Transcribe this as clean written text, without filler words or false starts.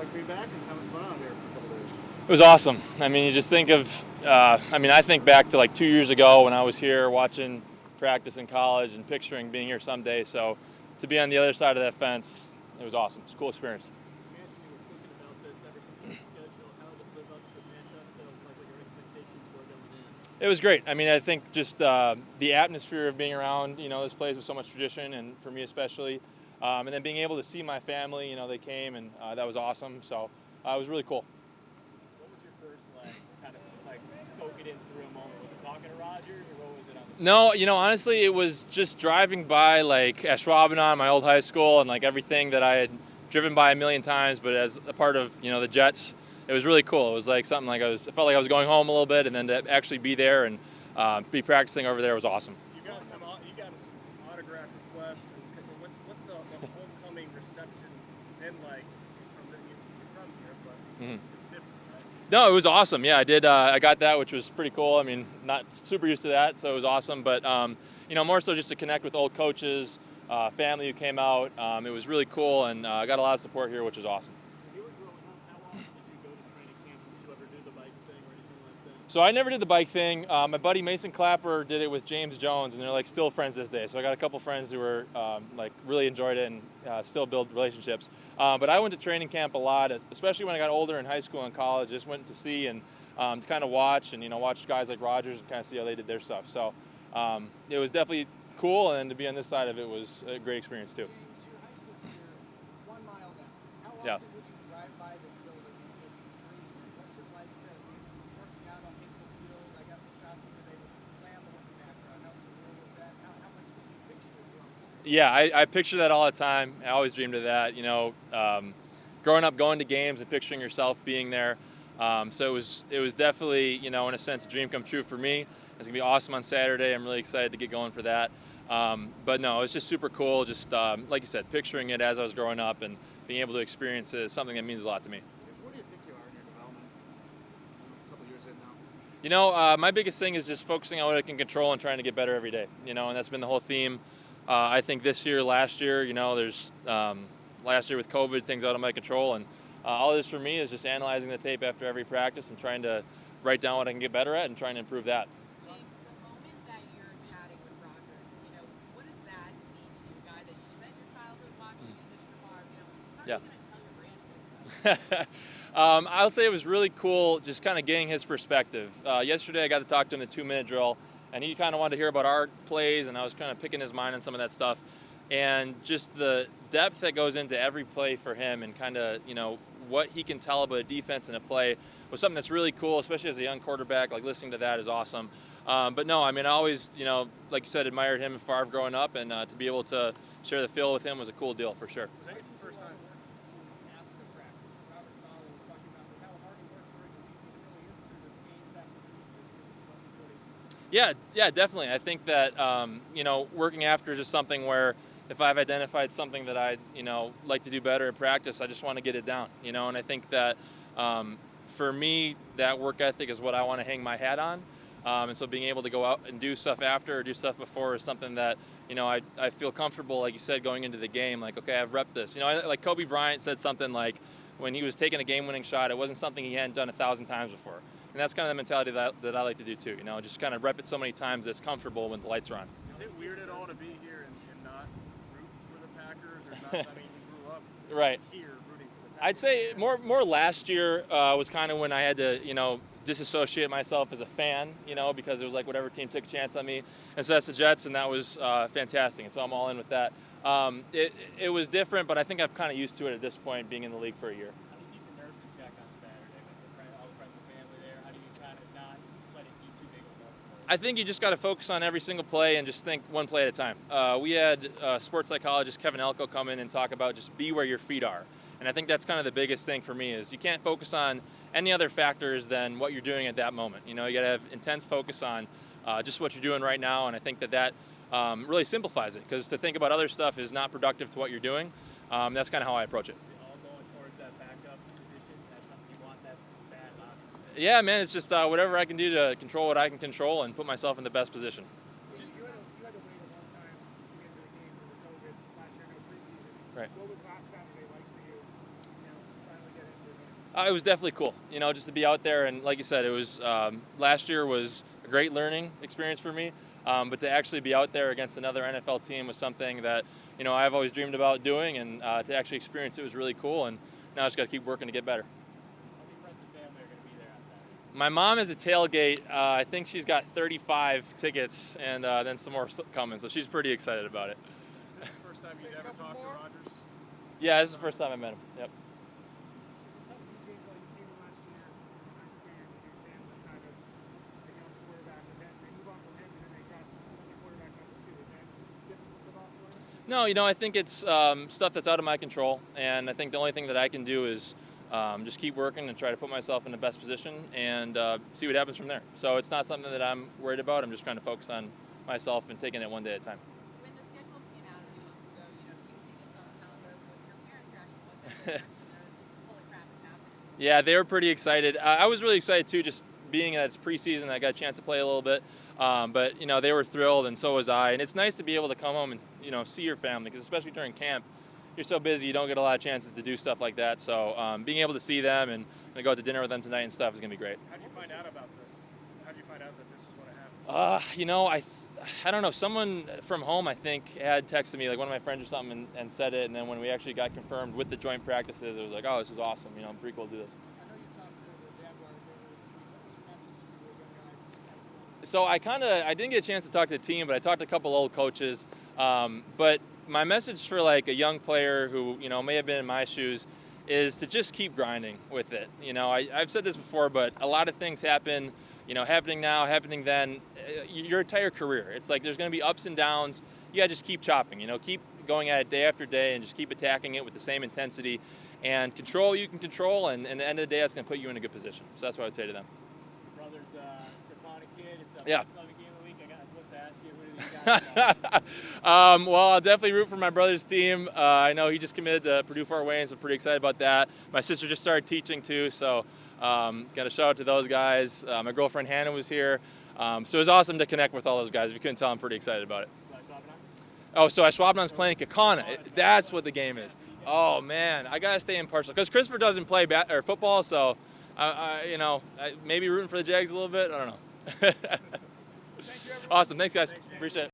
like being back and having fun out here for a couple days? It was awesome. I mean, you just think of, I think back to like 2 years ago when I was here watching practice in college and picturing being here someday. So to be on the other side of that fence, it was awesome. It's a cool experience. You mentioned you were thinking about this ever since the schedule. How did it live up to the matchup to like what your expectations were going in? It was great. I mean, I think just the atmosphere of being around, this place with so much tradition, and for me especially, and then being able to see my family, they came, and that was awesome. So it was really cool. What was your first kind of like soak it in surreal moment? Was it talking to Rogers, or what was it on the No, honestly, it was just driving by like Ashwaubenon, my old high school, and like everything that I had driven by a million times, but as a part of the Jets, it was really cool. It was like something like I felt like I was going home a little bit, and then to actually be there and be practicing over there was awesome. You got some autograph requests. And what's the homecoming reception been like? You're from here, but it's different, right? No, it was awesome. Yeah, I did. I got that, which was pretty cool. I mean, not super used to that, so it was awesome. But more so just to connect with old coaches, family who came out. It was really cool, and I got a lot of support here, which was awesome. When you were growing up, how often did you go to training camp? Did you ever do the bike thing or anything like that? So I never did the bike thing. My buddy Mason Clapper did it with James Jones, and they're like still friends this day. So I got a couple friends who were like really enjoyed it and still build relationships. But I went to training camp a lot, especially when I got older in high school and college. Just went to see and to kind of watch and watch guys like Rogers and kind of see how they did their stuff. So it was definitely cool, and to be on this side of it was a great experience too. James, your high school career, 1 mile down. How often Yeah. would you drive by this building and just dream? What's it like to be working out on Hinkle Field? I got some shots of you today with Lamb in the background. How surreal was that? How much did you picture it growing up? Yeah, I picture that all the time. I always dreamed of that. Growing up, going to games and picturing yourself being there. So it was definitely, in a sense, a dream come true for me. It's gonna be awesome on Saturday. I'm really excited to get going for that. But no, it was just super cool. Just like you said, picturing it as I was growing up and being able to experience it is something that means a lot to me. James, where do you think you are in your development? A couple years in now. My biggest thing is just focusing on what I can control and trying to get better every day. And that's been the whole theme. I think this year, last year, there's last year with COVID, things out of my control, and all this for me is just analyzing the tape after every practice and trying to write down what I can get better at and trying to improve that. James, the moment that you're chatting with Rogers, what does that mean to you, a guy that you spent your childhood watching in District Farm? How are you going to tell your grandkids about it? I'll say it was really cool just kind of getting his perspective. Yesterday I got to talk to him in the 2-minute drill, and he kind of wanted to hear about our plays, and I was kind of picking his mind on some of that stuff. And just the depth that goes into every play for him and kind of, what he can tell about a defense and a play was something that's really cool, especially as a young quarterback. Like, listening to that is awesome. But no, I always, like you said, admired him and Favre growing up, and to be able to share the field with him was a cool deal for sure. Was that your first time? After practice, Robert Sala was talking about how hard he works for it. He really is through the games after these. Yeah, definitely. I think that, working after is just something where if I've identified something that I, like to do better in practice, I just want to get it down, and I think that for me, that work ethic is what I want to hang my hat on. And so being able to go out and do stuff after or do stuff before is something that, I feel comfortable, like you said, going into the game, like, okay, I've repped this. Like Kobe Bryant said something like, when he was taking a game-winning shot, it wasn't something he hadn't done 1,000 times before. And that's kind of the mentality that I like to do too, just kind of rep it so many times that it's comfortable when the lights are on. Is it weird at all to be here and not root for the Packers? Or not, you grew up Right. here rooting for the Packers. I'd say more last year was kind of when I had to, disassociate myself as a fan, because it was like whatever team took a chance on me. And so that's the Jets, and that was fantastic. And so I'm all in with that. It was different, but I think I'm kind of used to it at this point, being in the league for a year. How do you keep the nerves in check on Saturday with all the friends and family there? How do you kind of not let it be too big of a moment for you? I think you just got to focus on every single play and just think one play at a time. We had sports psychologist Kevin Elko come in and talk about just be where your feet are. And I think that's kind of the biggest thing for me is you can't focus on any other factors than what you're doing at that moment. You got to have intense focus on just what you're doing right now. And I think that really simplifies it, because to think about other stuff is not productive to what you're doing. That's kind of how I approach it. Is it all going towards that backup position? That's something you want that bad, obviously. Yeah, man, it's just whatever I can do to control what I can control and put myself in the best position. You had to wait a long time to get into the game because of COVID. Last year, no preseason. Right. What was last Saturday like for you? Finally get into It was definitely cool, just to be out there. And like you said, it was last year was a great learning experience for me. But to actually be out there against another NFL team was something that, I've always dreamed about doing. And to actually experience it was really cool. And now I just got to keep working to get better. How many friends and family are going to be there on Saturday? My mom has a tailgate. I think she's got 35 tickets and then some more coming. So she's pretty excited about it. Is this the first time you've ever talked to Rodgers? Yeah, this is the first time I met him. Yep. Is it tough for you, James, while you came in last year on Sam, Sam was kind of the young quarterback, but then they move on from him and then they draft another quarterback number 2. Is that difficult to live off for? No, I think it's stuff that's out of my control, and I think the only thing that I can do is just keep working and try to put myself in the best position and see what happens from there. So it's not something that I'm worried about. I'm just trying to focus on myself and taking it one day at a time. When the schedule came out a few months ago, you see this on the calendar. What's your parents' reaction? What's their reaction? Holy crap, it's happening. Yeah, they were pretty excited. I was really excited too, just being that it's preseason. I got a chance to play a little bit, but they were thrilled, and so was I. And it's nice to be able to come home and see your family, because especially during camp, you're so busy you don't get a lot of chances to do stuff like that. So being able to see them and go out to dinner with them tonight and stuff is gonna be great. How'd you find out about this? How'd you find out that this was going to happen? I don't know. Someone from home, I think, had texted me, like one of my friends or something, and said it. And then when we actually got confirmed with the joint practices, it was like, oh, this is awesome. Pretty cool to do this. I know you talked to the Jaguars earlier this week. What was your message to the young guys? So I didn't get a chance to talk to the team, but I talked to a couple old coaches. But my message for like a young player who may have been in my shoes is to just keep grinding with it. I've said this before, but a lot of things happen. Happening now, happening then, your entire career. It's like there's going to be ups and downs. You got to just keep chopping, keep going at it day after day and just keep attacking it with the same intensity and control what you can control. And at the end of the day, that's going to put you in a good position. So that's what I would say to them. Brother's Caponic kid. It's a Yeah. first game of the week. I'm supposed to ask you, who do you got? Well, I'll definitely root for my brother's team. I know he just committed to Purdue Fort Wayne, so I'm pretty excited about that. My sister just started teaching too, so got a shout out to those guys. My girlfriend Hannah was here, so it was awesome to connect with all those guys. If you couldn't tell, I'm pretty excited about it. Oh, so Schwabnon's playing Kakana. That's what the game is. Oh man, I gotta stay impartial because Christopher doesn't play football, so maybe rooting for the Jags a little bit. I don't know. Awesome, thanks guys. Appreciate it.